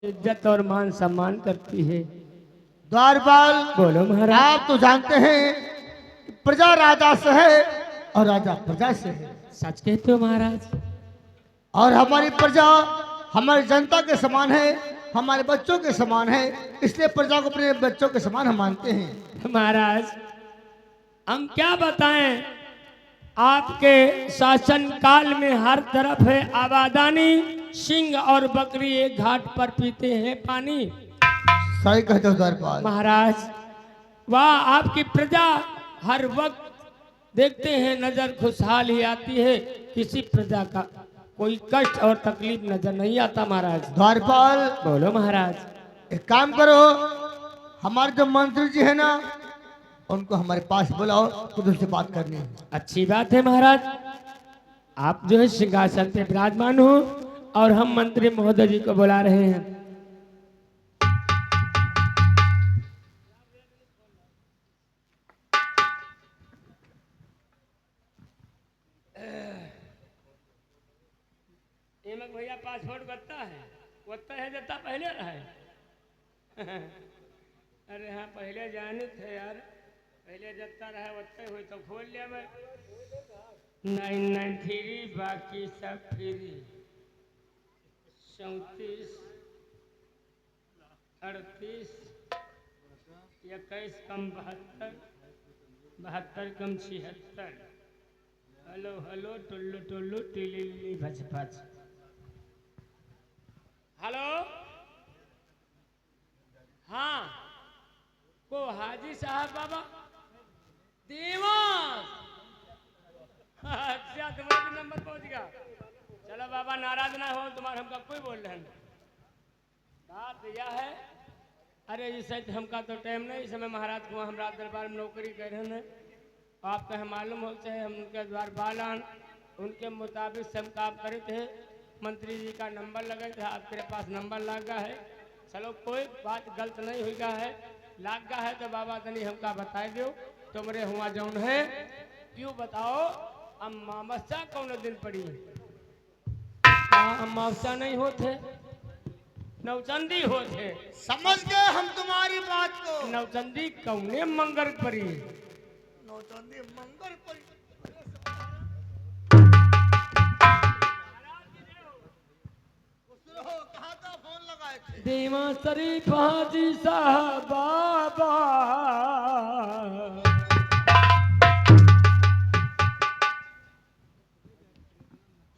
इज्जत और मान सम्मान करती है। द्वारपाल, बोलो महाराज। आप तो जानते हैं कि प्रजा राजा से है और राजा प्रजा से है। सच कहते हो महाराज। और हमारी प्रजा हमारी जनता के समान है, हमारे बच्चों के समान है, इसलिए प्रजा को अपने बच्चों के समान हम मानते हैं। महाराज हम क्या बताएं, आपके शासन काल में हर तरफ है आबादानी, सिंह और बकरी एक घाट पर पीते हैं पानी। सही कहते हो द्वारपाल। महाराज वाह, आपकी प्रजा हर वक्त देखते हैं नजर खुशहाल ही आती है, किसी प्रजा का कोई कष्ट और तकलीफ नजर नहीं आता महाराज। द्वारपाल, बोलो महाराज। एक काम करो, हमारे जो मंत्री जी है ना, उनको हमारे पास बुलाओ, कुछ उनसे बात करनी है। अच्छी बात है महाराज, आप जो है सिंहासन पे विराजमान हो और हम मंत्री महोदय जी को बुला रहे हैं। एमक भैया पासपोर्ट करता है, वत्ता है जता पहले रहे। अरे हाँ पहले जाने थे यार, पहले जता रहा वत्ते हुई तो खोल लिया मैं। 993 बाकी सब फ्री। 34 38 21 कम 72 72 कम 76। हेलो हेलो टुल्लू टुल्लू टिली भच भच। हेलो हाँ, को हाजी साहब बाबा देवास। अच्छा तुम्हारा नंबर पहुंच गया। चलो बाबा नाराज ना हो, तुम्हारा हमका कोई बोल रहे हैं। बात यह है, अरे इस हमका तो टाइम नहीं, इस समय महाराज को हम रात दरबार में नौकरी कर रहे हैं। आपका हम मालूम हो चाहे हम उनके द्वार बालान उनके मुताबिक से हम काम करे थे। मंत्री जी का नंबर लगे थे, आपके पास नंबर लगा है। चलो कोई बात गलत नहीं हुई है, लागा है तो बाबा तनी हमका बता दो तुमरे हुआ जौन है। क्यों बताओ, अमावस्या कौन दिन पड़ी? अमावस्या नहीं होते, नवचंदी होते। समझ गए हम तुम्हारी बात को। नवचंदी कौने मंगल पड़ी? नौचंदी मंगल पर। कहाँ का फोन लगाए थे? देवा शरीफ हाजी साहब बाबा।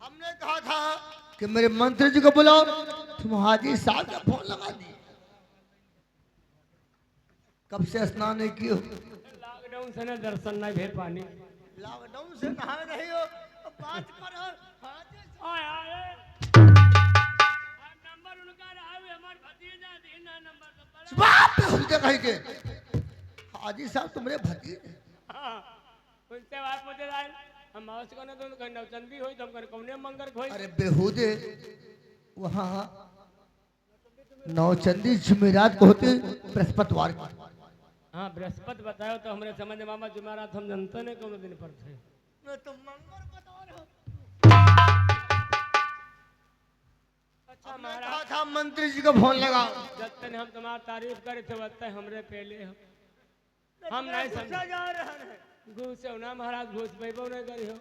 हमने कहा था कि मेरे मंत्री जी को बुलाओ, तुम हाजी साहब का फोन लगा दिए। कब से स्नान नहीं किए हो? लॉकडाउन से न दर्शन नहीं भेज पानी। लॉकडाउन से नहा रही हो, अब बात करो। आए आए नंबर उनका रहा है, हमार भतीजा दीना नंबर तो पड़ा। बाप रे, उनके कहीं के हाजी साहब तुम्हारे भतीजे। हाँ, उनसे बात मुझे आए, हम माउस को ना तो उनका नवचंदी होई तो हम कौने मंगल होई। अरे बेहूदे, वहाँ नौचंदी जुमेरात को होती, बृहस्पतिवार को। हाँ बृहस्पति बताओ तो हमरे समझ मामा जुमेरात हम जनता ने कौन दिन पर थे। तुम मंगल बता रहे हो। अच्छा हमने महाराज, कहा था मंत्री जी को फोन लगाओ। जब तक हम तुम्हारी तारीफ करे थे वत्ते हमरे पहले हम नहीं समझा जा रहे हैं। घूस से ना महाराज, घूस पैबो नहीं करी हो।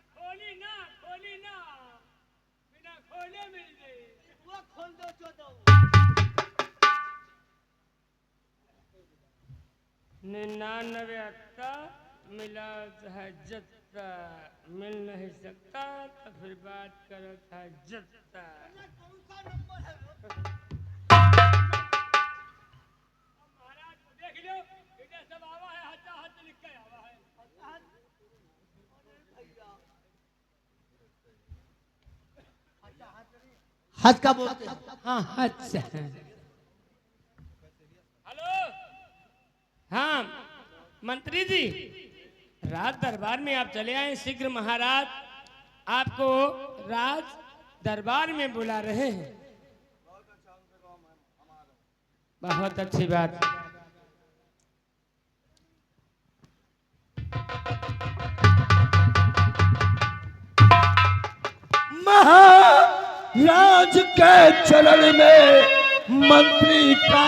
खोली ना बिना खोले मिल गई। वो खोल दो चोदो। 99 अत्ता मिला है जत्ता, मिल नहीं सकता तो फिर बात करो था जत्ता। महाराज देख लो, इधर सब आवा है, हाथ लिख के आवा है। हाथ का बोलते हैं। हाँ अच्छा। हेलो हाँ मंत्री जी, राज दरबार में आप चले आए शीघ्र, महाराज आपको राज दरबार में बुला रहे हैं। बहुत अच्छी बात। महाराज के चरण में मंत्री का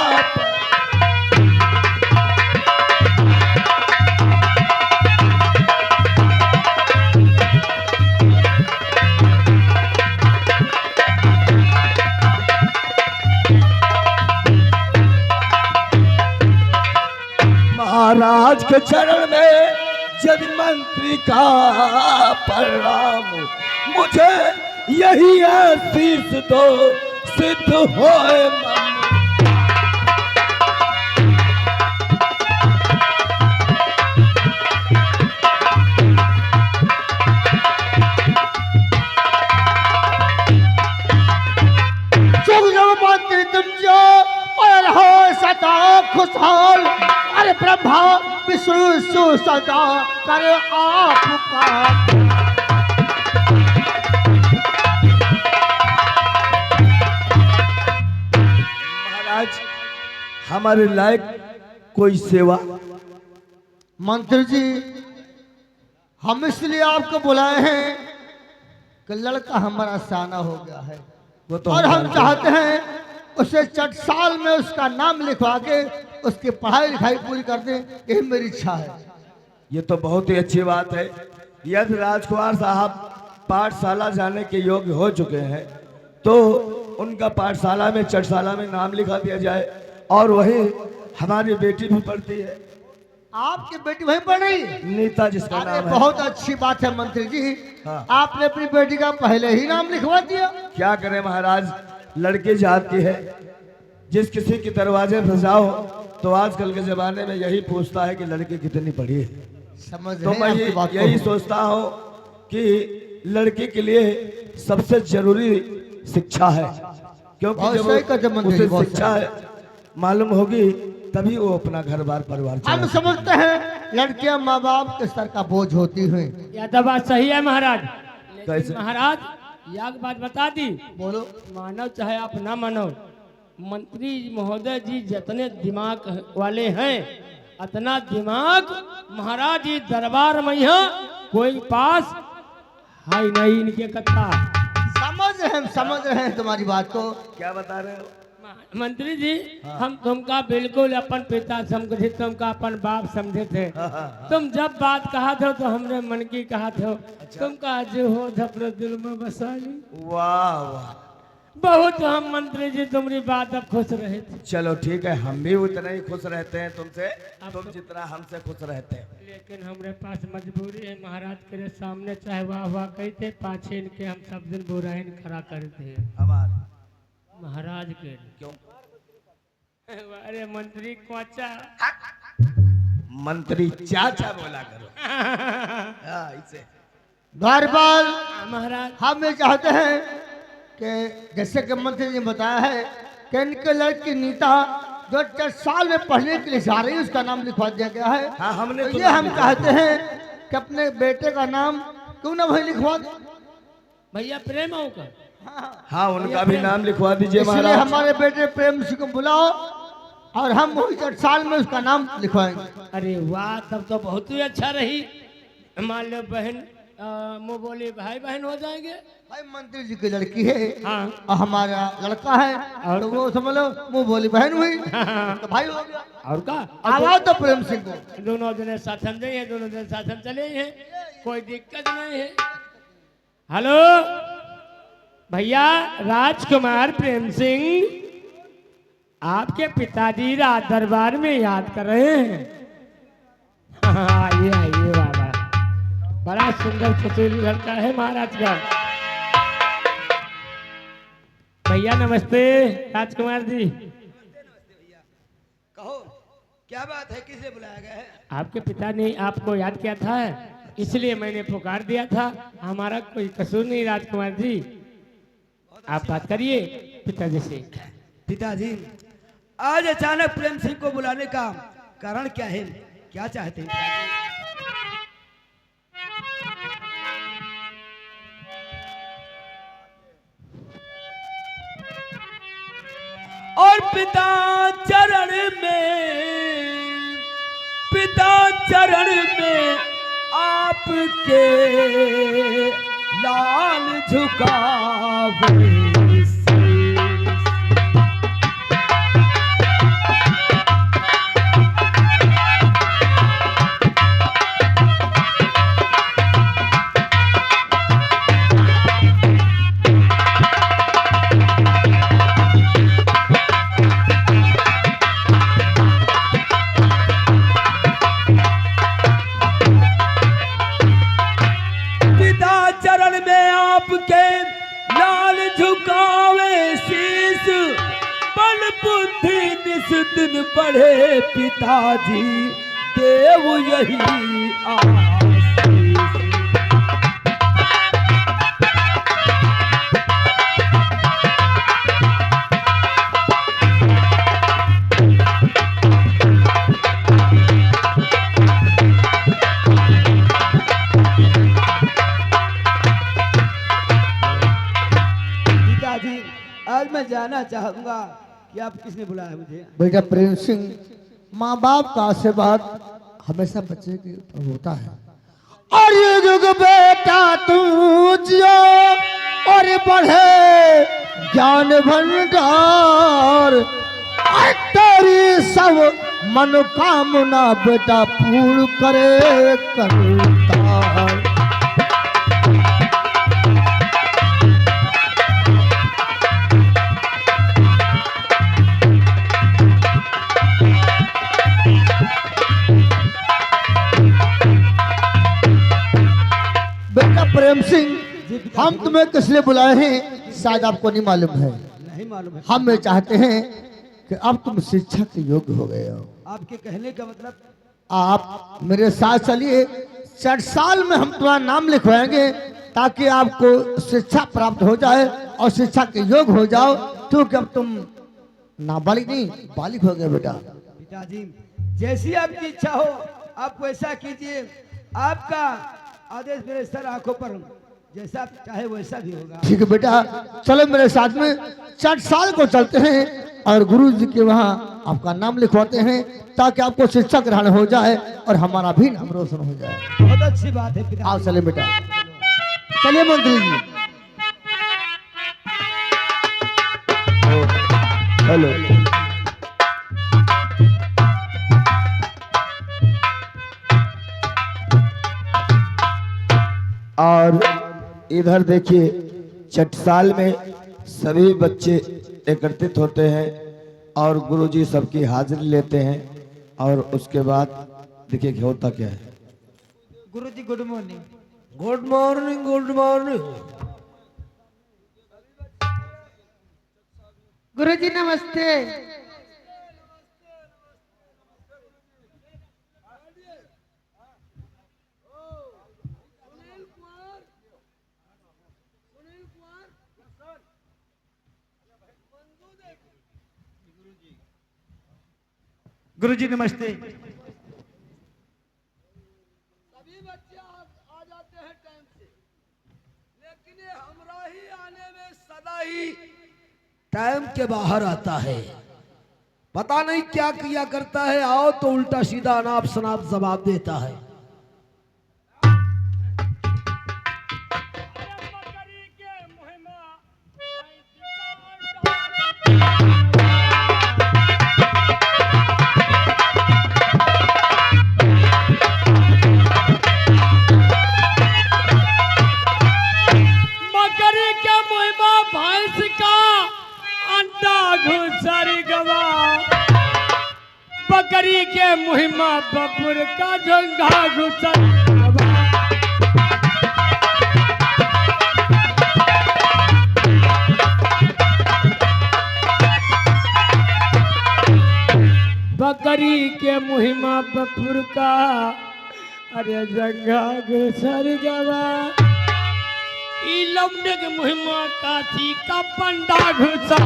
महाराज के चरण में जब मंत्री का प्रणाम, मुझे यही आशीष दो सिद्ध होए मन। मंत्री तुम जो और हो सदा खुशहाल, अरे ब्रह्मा विष्णु सदा कर आपका। महाराज हमारे लायक कोई सेवा? मंत्री जी हम इसलिए आपको बुलाए हैं कि लड़का हमारा साना हो गया है वो तो और हम चाहते हैं उसे 4 साल में उसका नाम लिखवा के उसकी पढ़ाई लिखाई पूरी कर दें, यही मेरी इच्छा है। ये तो बहुत ही अच्छी बात है। यदि राजकुमार साहब पाठशाला जाने के योग्य हो चुके हैं तो उनका पाठशाला में 4 में नाम लिखा दिया जाए। और वही हमारी बेटी भी पढ़ती है। आपकी बेटी वहीं पढ़ रही? नीता जिसका अरे नाम है। बहुत अच्छी बात है मंत्री जी। हाँ। आपने अपनी बेटी का पहले ही नाम लिखवा दिया। क्या करें महाराज, लड़की जात की है। जिस किसी के दरवाजे पर जाओ तो आजकल के जमाने में यही पूछता है कि लड़की कितनी पढ़ी है। समझ तो रहे मैं हैं आपकी बात को। यही सोचता हूँ कि लड़की के लिए सबसे जरूरी शिक्षा है, क्योंकि बहुत जब सही कहते मंत्री जी, उसे बहुत शिक्षा मालूम होगी तभी वो अपना घर बार परिवार हम चलाएगा। समझते हैं लड़कियां माँ बाप के सर का बोझ होती हैं। यह तो बात सही है महाराज, कैसे? लेकिन महाराज यह बात बता दी, बोलो। मानो चाहे आप ना मानो, मंत्री महोदय जी जितने दिमाग वाले हैं अतना दिमाग महाराज जी दरबार में यहाँ कोई पास है नहीं इनके कथा। समझ रहे हैं तुम्हारी बात को। क्या बता रहे हो? मंत्री जी हम तुमका बिल्कुल अपन पिता समझे, तुमका अपन बाप समझे थे। तुम जब बात कहा थे तो हमने मन की कहा थे। तुमका जो हो अपने दिल में बसा ली। वाह वाह, बहुत हम मंत्री जी तुम्हारी बात अब खुश रहे थे। चलो ठीक है, हम भी उतना ही खुश रहते हैं तुमसे, तुम जितना हमसे खुश रहते हैं। लेकिन हमारे पास मजबूरी है महाराज के सामने चाहे वाह वाह कहते, पाछे इनके हम सब दिन बुराइन खड़ा करते हमारे महाराज के। क्यों? अरे मंत्री कोचा मंत्री चाचा बोला करो। इसे द्वारपाल महाराज हम ये चाहते हैं कि जैसे कि मंत्री जी ने बताया है कि इनके लड़की नीता जो 4 साल में पढ़ने के लिए जा रही है उसका नाम लिखवा दिया गया है। हाँ, हमने तो तो ये नाम हम लिखवा चाहते हैं कि अपने बेटे का नाम क्यों ना वही लिखवा दें। भैया प्रेम होगा। हाँ, उनका भी नाम लिखवा दीजिए इसलिए महाराज। हमारे बेटे प्रेम सिंह को बुलाओ और हम वही 4 साल में उसका नाम लिखवाएंगे। अरे वाह, तब तो बहुत ही अच्छा रही। मान लो बहन मुँह बोली भाई बहन हो जाएंगे। भाई मंत्री जी की लड़की है हाँ और हमारा लड़का है और वो समझ लो मुँह बोली बहन हुई तो भाई हो गया। और का आवाज तो प्रेम सिंह को। दोनों जने साथ हम जाइए, दोनों जने साथ हम चले हैं, कोई दिक्कत नहीं है। हेलो भैया, राजकुमार प्रेम सिंह आपके पिताजी रात दरबार में याद कर रहे हैं। हाँ, आइए आइए बाबा, बड़ा सुंदर चतुर लड़का है महाराज का। भैया नमस्ते। राजकुमार जी कहो क्या बात है, किसे बुलाया गया है? आपके पिता ने आपको याद किया था, इसलिए मैंने पुकार दिया था। हमारा कोई कसूर नहीं राजकुमार जी, आप बात करिए पिताजी से। पिताजी, आज अचानक प्रेम सिंह को बुलाने का कारण क्या है, क्या चाहते हैं पिताजी? और पिता चरण पिता चरण में आपके लाल झुकावे दिन बढ़े पिताजी देव यही आशीष। पिताजी आज मैं जाना चाहूंगा कि आप किसने बुलाया मुझे? बेटा प्रेम सिंह, माँ बाप का आशीर्वाद हमेशा बच्चे के ऊपर होता है। और ये युग बेटा तू जियो और बढ़े ज्ञान भंडार, और तेरी सब मनोकामना बेटा पूर्ण करे करतार। बेटा प्रेम सिंह, हम तुम्हें किस लिए बुलाए हैं शायद आपको नहीं मालूम है। नहीं मालूम है। हम ये चाहते हैं कि अब तुम शिक्षा के योग्य हो गए हो। आपके कहने का मतलब? आप मेरे साथ चलिए, 4 साल में हम तुम्हारा नाम लिखवाएंगे ताकि आपको शिक्षा प्राप्त हो जाए और शिक्षा के योग्य हो जाओ, क्योंकि अब तुम नाबालिग नहीं बालिग हो गए बेटा। पिताजी जैसी आपकी इच्छा हो आप वैसा कीजिए, आपका आदेश मेरे सर आंखों पर, जैसा आप चाहे वैसा भी होगा। ठीक है बेटा, चलो मेरे साथ में 4 साल को चलते हैं और गुरु जी के वहाँ आपका नाम लिखवाते हैं ताकि आपको शिक्षा ग्रहण हो जाए और हमारा भी नाम रोशन हो जाए। बहुत अच्छी बात है पिताजी। आओ चले बेटा, चलिए मंत्री जी। हेलो। और इधर देखिए, छठसाल में सभी बच्चे एकत्रित होते हैं और गुरुजी सबकी हाजिरी लेते हैं और उसके बाद देखिए कि होता क्या है। गुरुजी good morning. Good morning, good morning. गुरुजी नमस्ते। गुरुजी नमस्ते। सभी बच्चे आ जाते हैं टाइम से, लेकिन ये हमरा ही आने में सदा ही टाइम के बाहर आता है। पता नहीं क्या किया करता है, आओ तो उल्टा सीधा अनाप शनाप जवाब देता है। बकरी के मुहिमा भैंस का अंडा घुसर गवा, बकरी के मुहिमा बपुर का झंगा घुसर गवा। बकरी के मुहिमा बपुर का अरे जंगा घुसर गवा, ई लौंडे के मुहिमा काठी का पंडा घुसा।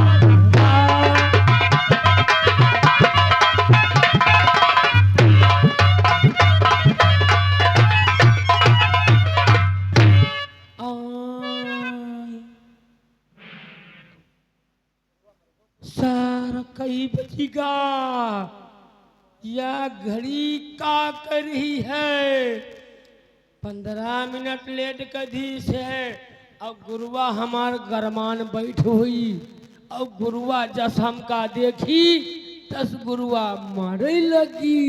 सारा कई बचेगा, या घड़ी का कर रही है? 15 मिनट लेट कधी से और गुरुआ हमार गरमान बैठ हुई और गुरुआ जस हमका देखी तस गुरुआ मारे लगी।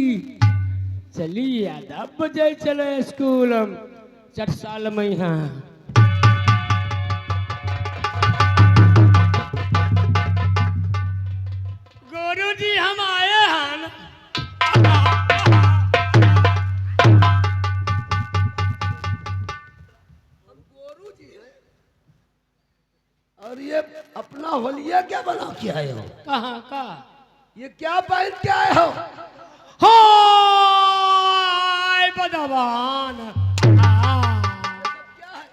चली याद बजे चले स्कूल 4 साल में यहाँ। गुरुजी हम आए हैं। गोरू जी है। और ये अपना होलिया क्या बना के आए हो? कहाँ का? ये क्या पहन के आए हो? हाय बदवान। क्या है?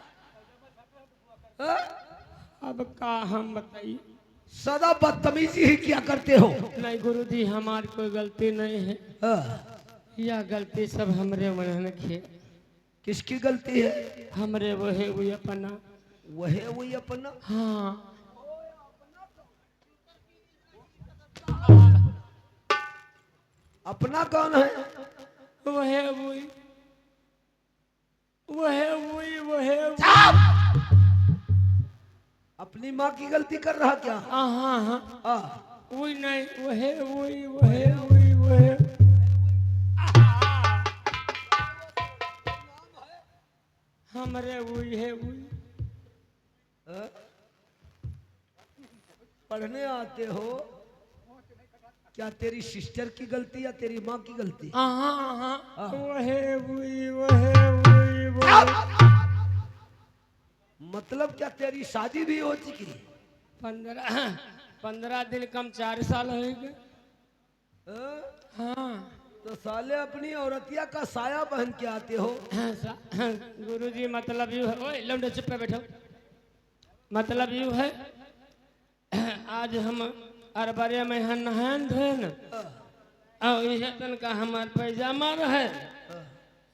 हाँ? अब का हम बताइए? सदा बदतमीजी ही क्या करते हो? नहीं गुरुजी हमारी कोई गलती नहीं है। हाँ। यह गलती सब हमरे मन के। किसकी गलती है? हमरे वही हुई अपना। वही अपना। हाँ अपना कौन है? वही हुई अपनी माँ की गलती कर रहा क्या? हाँ हाँ हाँ। वही नहीं वही हमरे वही है वही। हाँ? पढ़ने आते हो क्या? तेरी सिस्टर की गलती या तेरी माँ की गलती? हाँ वही मतलब क्या तेरी शादी भी हो चुकी? 15 दिन कम 4 साल हो गए। हाँ? हाँ तो साले अपनी औरतिया का साया पहन के आते हो। गुरुजी मतलब यूँ है। ओए लौंडे चुप पे बैठो। मतलब यूँ है आज हम अरबरे में नहान धोए न और इसे तन का हमार पैजामा रहे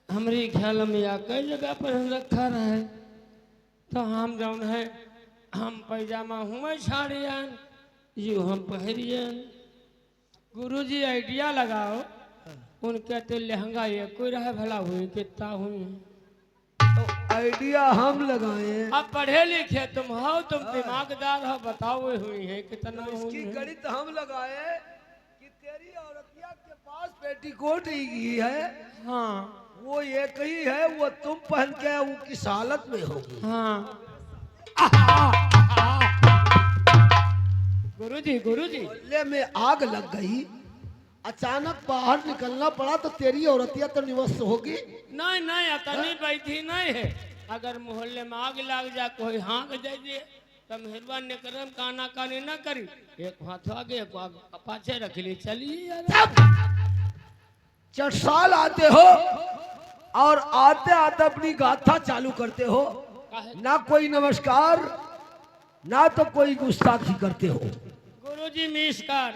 हमारी ख्याल में या कई जगह पर रखा रहे तो हम जौन है हम पैजामा हुए छाड़ियन यू हम पहरियन। गुरुजी आइडिया लगाओ उनके तो लहंगा ये कोई रहे भला हुई कितना हुई। तो आइडिया हम लगाए। अब पढ़े लिखे तुम हो तुम दिमागदार हो बताओ हुई है कितना इसकी हुई है? गणित हम लगाए कि तेरी औरतिया के पास पेटीकोट ही है। हाँ वो एक ही है। वो तुम पहन के वो किस हालत में होगी? हाँ गुरुजी मोहल्ले में आग लग गई। अचानक बाहर निकलना पड़ा तो तेरी औरतिया तो निवस्त होगी। नहीं अतनी बैठी नहीं है। अगर मोहल्ले में आग लग जा कोई हाँक जाइए तो मेहरबान ने करम काना कानी ना करी एक हाथ आगे एक पाछे रख ली चलिए यार। 4 साल आते हो और आते आते अपनी गाथा चालू करते हो। ना कोई नमस्कार ना तो कोई गुस्ताखी करते हो। गुरुजी नमस्कार।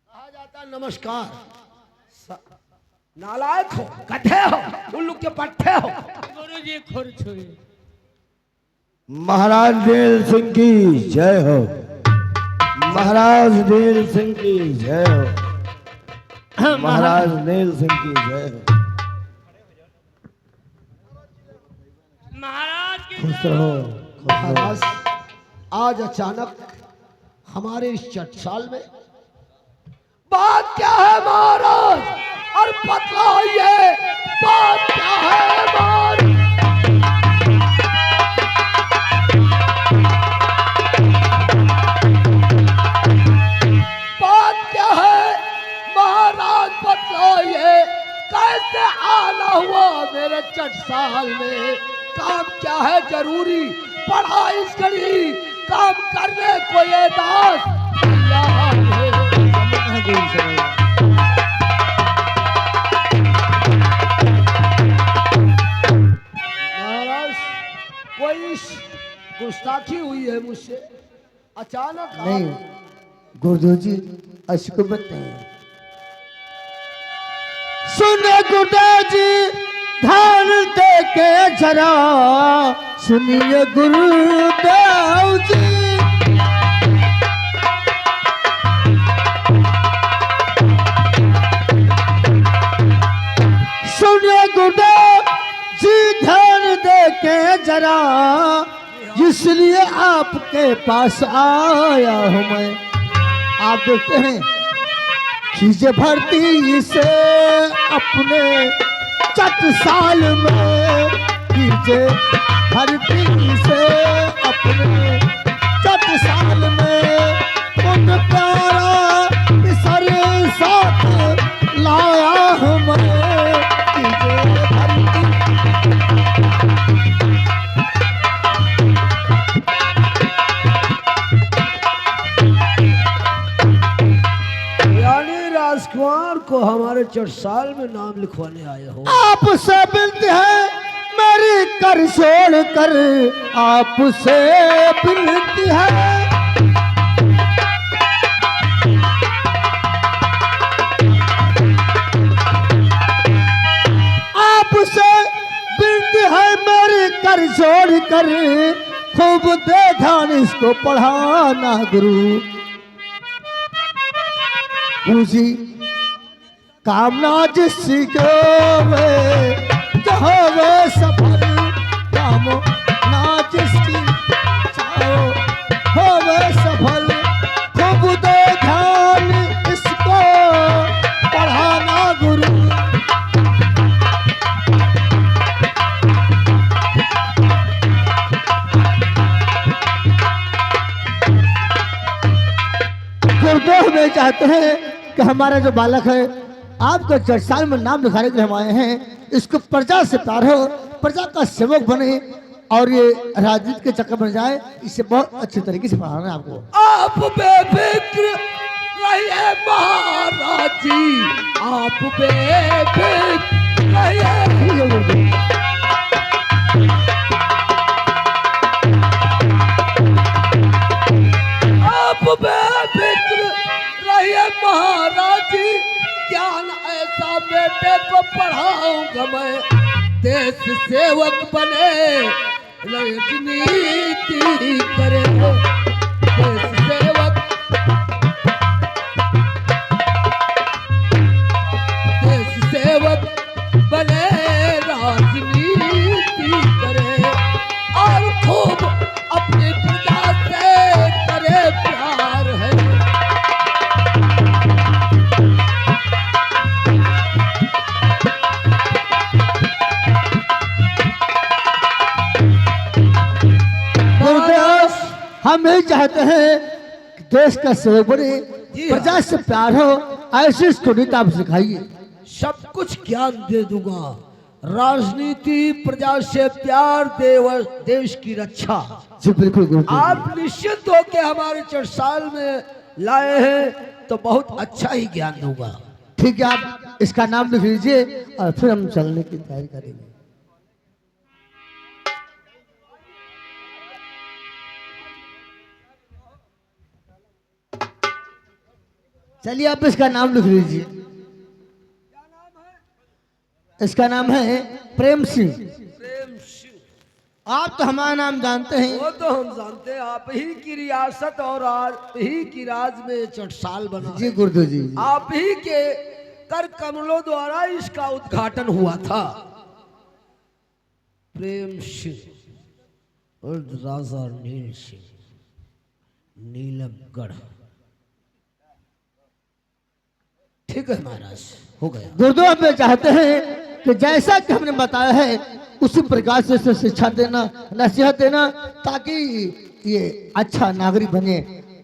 कहा जाता नमस्कार। नालायक हो, गधे हो, उल्लू के पट्टे हो। गुरुजी खुर छुई। महाराज देव सिंह की जय हो। महाराज देव सिंह की जय हो। महाराज देव सिंह की जय हो। महाराज की खुश जय रहो, हो। खुश रहो। महाराज आज अचानक हमारे इस 4 साल में बात क्या है महाराज? और बताइए बात क्या है महाराज? बात क्या है महाराज? बताइए कैसे आना हुआ मेरे 4 साल में? काम क्या है जरूरी पढ़ा इस घड़ी? काम करने को ये दास तैयार है। महाराज कोई गुस्ताखी हुई है मुझसे अचानक? नहीं गुरुदेव जी ऐसी कोई बात नहीं है। सुने गुरुदेव जी ध्यान दे के जरा सुनिए गुरुदेव जी। इसलिए आपके पास आया हूँ मैं। आप देखते हैं खींचे भरती से अपने चट साल में, खींचे भरती से अपने चट साल में, उन प्यारा बिसर साथ लाया हूँ मैं। खींचे भरती यानी राजकुमार को हमारे चटसाल में नाम लिखवाने आए हो। आपसे विनती है मेरी कर छोड़ कर, आपसे विनती है। आपसे विनती है मेरी कर छोड़ कर, खूब दे ध्यान इसको पढ़ाना गुरु। गुरु जी कामना जिसकी चाहो वे सफल, कामना जिसकी चाहो हो वे सफल, खूब दे ध्यान इसको पढ़ाना गुरु। गुरुदेव में चाहते हैं कि हमारा जो बालक है आपको चटसाल में नाम लिखाने के लिए हम आए हैं। इसको प्रजा से प्यार हो, प्रजा का सेवक बने और ये राजनीति के चक्कर बन जाए, इसे बहुत अच्छे तरीके से पढ़ाना है आपको। आप बेफिक्र रहिए महाराज जी, आप बेफिक्र रहिए। आप बेफिक्र रहिए महाराज जी, ज्ञान ऐसा बेटे को पढ़ाऊंगा मैं, देश सेवक बने राजनीति करे। देश सेवक, देश सेवक बने राजनीति करे, और खूब अपनी प्रजा से करे प्यार है। हम यही चाहते हैं कि देश का सेवक बने, जी हाँ। प्रजा से प्यार हो, ऐसी स्टोरी आप सिखाइए। सब कुछ ज्ञान दे दूंगा, राजनीति, प्रजा से प्यार, देश की रक्षा। जी बिल्कुल गुरुदेव। आप निश्चित होके हमारे चटसाल में लाए हैं तो बहुत अच्छा ही ज्ञान दूंगा। ठीक है, आप इसका नाम लिख लीजिए और फिर हम चलने की तैयारी करेंगे। चलिए आप इसका नाम लिख लीजिए। इसका नाम है प्रेम सिंह। प्रेम सिंह, आप तो हमारा नाम जानते हैं। वो तो हम जानते हैं, आप ही की रियासत और आप ही की राज में चटसाल बना जी है। गुरुदेव जी। आप ही के कर कमलों द्वारा इसका उद्घाटन हुआ था। प्रेम सिंह और राजा नील सिंह, नीलमगढ़। ठीक है महाराज, हो गया। गुरुदेव में चाहते हैं कि जैसा कि हमने बताया है उसी प्रकार से इसे शिक्षा देना, नसीहत देना, ताकि ये अच्छा नागरिक बने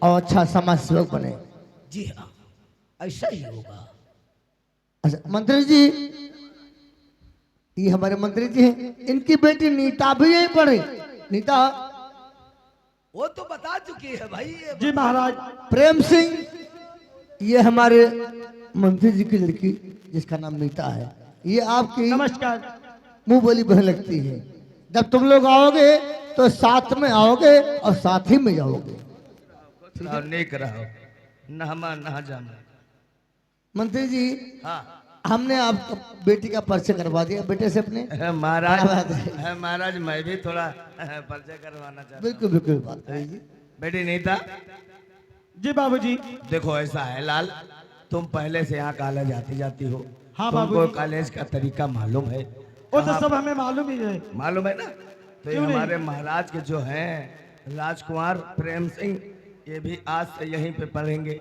और अच्छा समाज सेवक बने। जी हाँ, ऐसा ही होगा। अच्छा मंत्री जी, ये हमारे मंत्री जी हैं, इनकी बेटी नीता भी यही पढ़े। नीता, वो तो बता चुकी है भाई। जी महाराज। प्रेम सिंह, ये हमारे मंत्री जी की लड़की जिसका नाम नीता है, ये आपकी नमस्कार। मुंह बोली बहन लगती है। जब तुम लोग आओगे तो साथ में आओगे और साथ ही में जाओगे। और नेक रहो, नहमा नहा जाना। मंत्री जी, हाँ हमने आपको बेटी का परिचय करवा दिया बेटे से अपने। महाराज, महाराज मैं भी थोड़ा परिचय करवाना चाहता हूँ। बिल्कुल बिल्कुल, बात करिए। बेटी नीता, जी बाबूजी। देखो ऐसा है लाल, तुम पहले से यहाँ कॉलेज आती जाती हो। हाँ तुमको बाबूजी। कॉलेज का तरीका मालूम है? वो तो सब हमें मालूम ही है। मालूम है ना? तो ये क्यों नहीं? हमारे महाराज के जो हैं राजकुमार प्रेम सिंह, ये भी आज से यहीं पे पढ़ेंगे।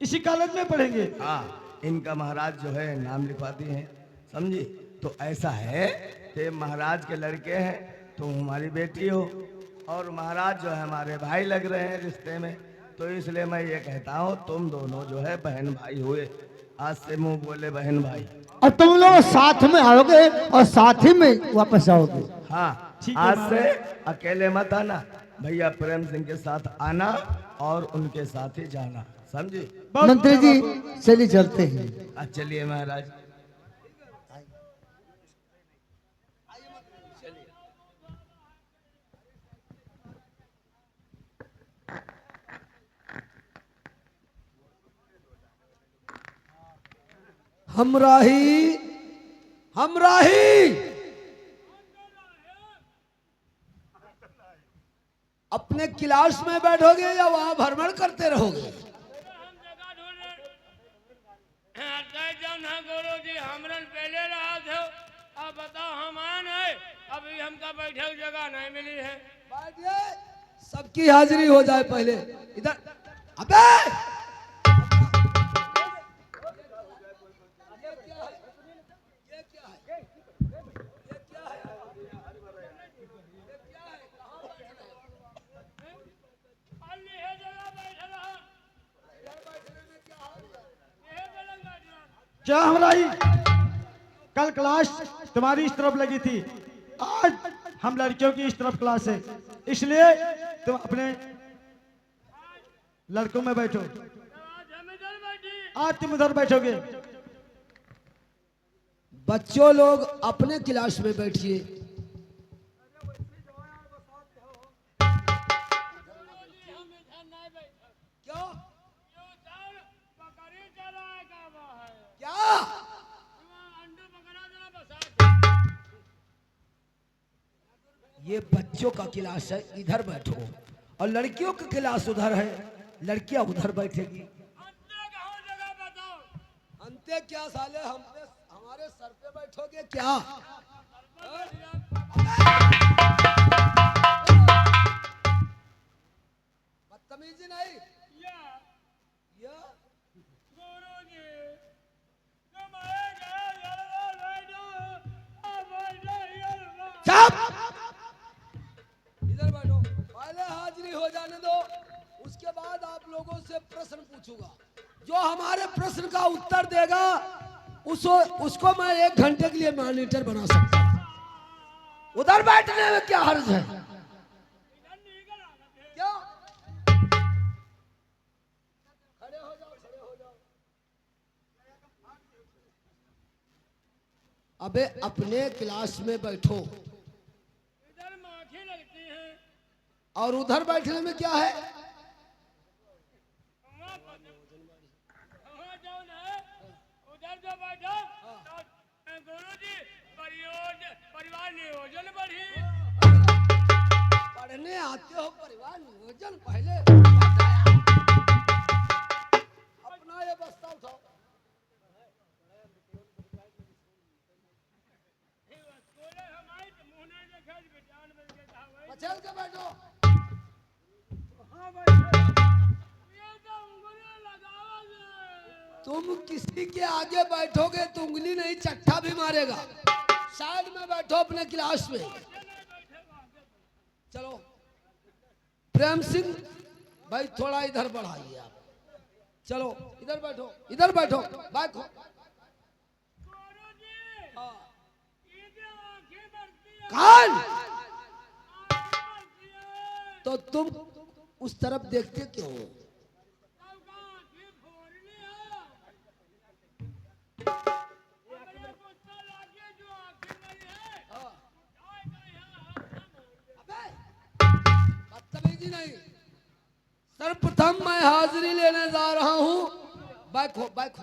इसी कॉलेज में पढ़ेंगे। हाँ, इनका महाराज जो है नाम लिखवा दिए हैं, समझी। तो ऐसा है कि महाराज के लड़के हैं, तुम हमारी बेटी हो, और महाराज जो है हमारे भाई लग रहे हैं रिश्ते में। तो इसलिए मैं ये कहता हूँ तुम दोनों जो है बहन भाई हुए, आज से मुंह बोले बहन भाई। और तुम लोग साथ में आओगे और साथ ही में वापस जाओगे। हाँ, ठीक है आज से महाराज। अकेले मत आना, भैया प्रेम सिंह के साथ आना और उनके साथ ही जाना, समझी। बहुत मंत्री जी बाबू। चलिए चलते हैं। चलिए महाराज। हमराही हमराही अपने क्लास में बैठोगे या वहां भ्रमण करते रहोगे? हम जगह ढूंढ रहे जाओ ना गुरु जी, हमरन पहले रहा थे। अब बताओ हम आन है, अभी हमका बैठे जगह नहीं मिली है। बैठिए, सबकी हाजिरी हो जाए पहले। इधर अबे अल्ली है जगह बैठे रहा, ये बेलंगा दिया। क्या हमराही, कल क्लास तुम्हारी इस तरफ लगी थी, आज हम लड़कियों की इस तरफ क्लास है, इसलिए तुम अपने लड़कों में बैठो। आज हम इधर बैठी। आज तुम उधर बैठोगे। बच्चों लोग अपने क्लास में बैठिए। हम इधर नहीं बैठे। क्यों? यो सर बकरी चराए का वो है। क्या? वहाँ अंडू बकरा जरा बसा ये बच्चों का क्लास है, इधर बैठो, और लड़कियों का क्लास उधर है, लड़कियां उधर बैठेगी। अंडे कहाँ जगह बताओ। अंते क्या साले, हमारे सर पे बैठोगे क्या? बदतमीजी नहीं। या ये गुरुजी, तुम आएगा जरा बैठो, अब बैठो यार। चुप! इधर बैठो, पहले हाजिरी हो जाने दो, उसके बाद आप लोगों से प्रश्न पूछूंगा। जो हमारे प्रश्न का उत्तर देगा उसको मैं 1 घंटे के लिए मॉनिटर बना सकता हूं। उधर बैठने में क्या हर्ज है? क्या? खड़े हो जाओ, खड़े हो जाओ। अबे अपने क्लास में बैठो, इधर माखी लगती है। और उधर बैठने में क्या है? वहाँ जाओ ना, उधर जो बैठो तो गुरुजी परिवार नियोजन बढ़ी। पढ़ने आते हो, परिवार नियोजन पहले अपना ये बस्ता उठाओ। स्कूले हमारी तो मुँह नहीं देखा, विज्ञान में के था वही। पछल के बैठो। हाँ भाई, ये तो उंगलियां लगाओगे। तुम किसी के आगे बैठोगे तो उंगली नहीं, चट्टा भी मारेगा। साइड में बैठो अपने क्लास में। चलो प्रेम सिंह भाई, थोड़ा इधर बढ़ाइए आप। चलो इधर बैठो, इधर बैठो, बैठो। गुरुजी, हाँ। ये जो आंखें बढ़ती है, कान, आंखें बढ़ती है, तो तुम उस तरफ देखते क्यों हो? सबका आंखें फोड़नी है। अपने कुत्ता लाके जो आंखें मरी है, हाँ। जाएगा यहाँ अबे, बदतमीजी नहीं। सर्वप्रथम मैं हाजिरी लेने जा रहा हूँ। बैठो बैठो।